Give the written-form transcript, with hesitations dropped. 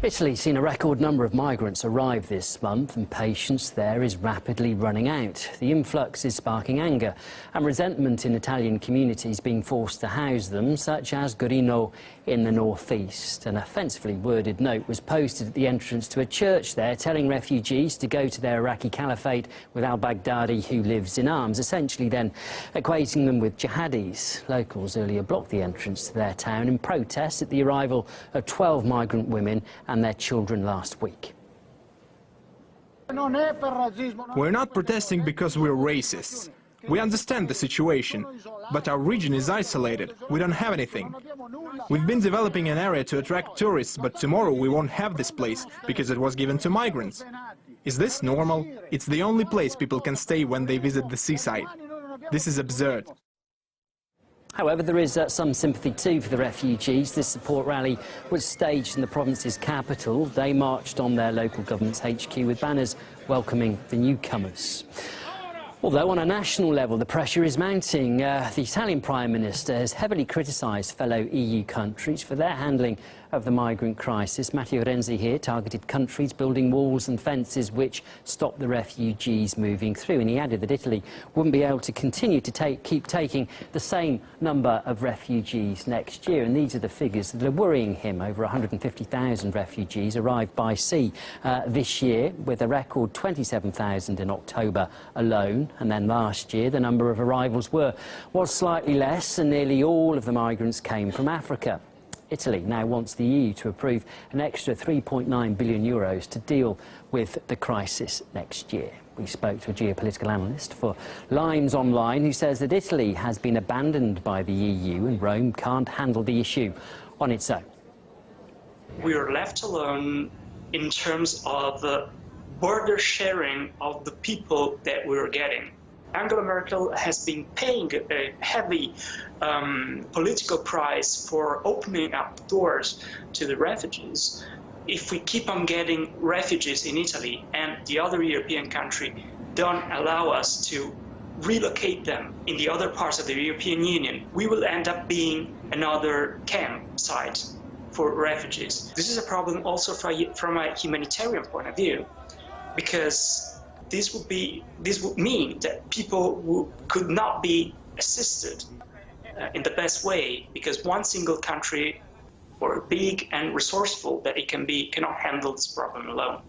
Italy's seen a record number of migrants arrive this month, and patience there is rapidly running out. The influx is sparking anger and resentment in Italian communities being forced to house them, such as Gurino in the northeast. An offensively worded note was posted at the entrance to a church there, telling refugees to go to their Iraqi caliphate with al-Baghdadi, who lives in arms, essentially then equating them with jihadis. Locals earlier blocked the entrance to their town in protest at the arrival of 12 migrant women and their children last week. We're not protesting because we're racists. We understand the situation, but our region is isolated. We don't have anything. We've been developing an area to attract tourists, but tomorrow we won't have this place because it was given to migrants. Is this normal? It's the only place people can stay when they visit the seaside. This is absurd. However, there is some sympathy too for the refugees. This support rally was staged in the province's capital. They marched on their local government's HQ with banners welcoming the newcomers. Although on a national level the pressure is mounting, the Italian Prime Minister has heavily criticised fellow EU countries for their handling of the migrant crisis. Matteo Renzi here targeted countries building walls and fences which stop the refugees moving through, and he added that Italy wouldn't be able to continue to keep taking the same number of refugees next year. And these are the figures that are worrying him. Over 150,000 refugees arrived by sea this year, with a record 27,000 in October alone. And then last year the number of arrivals was slightly less, and nearly all of the migrants came from Africa. Italy now wants the EU to approve an extra €3.9 billion to deal with the crisis next year. We spoke to a geopolitical analyst for Limes Online who says that Italy has been abandoned by the EU and Rome can't handle the issue on its own. We are left alone in terms of the border sharing of the people that we're getting. Angela Merkel has been paying a heavy political price for opening up doors to the refugees. If we keep on getting refugees in Italy and the other European countries don't allow us to relocate them in the other parts of the European Union, we will end up being another campsite for refugees. This is a problem also from a humanitarian point of view, because this would mean that people who could not be assisted in the best way, because one single country, or big and resourceful that it can be, cannot handle this problem alone.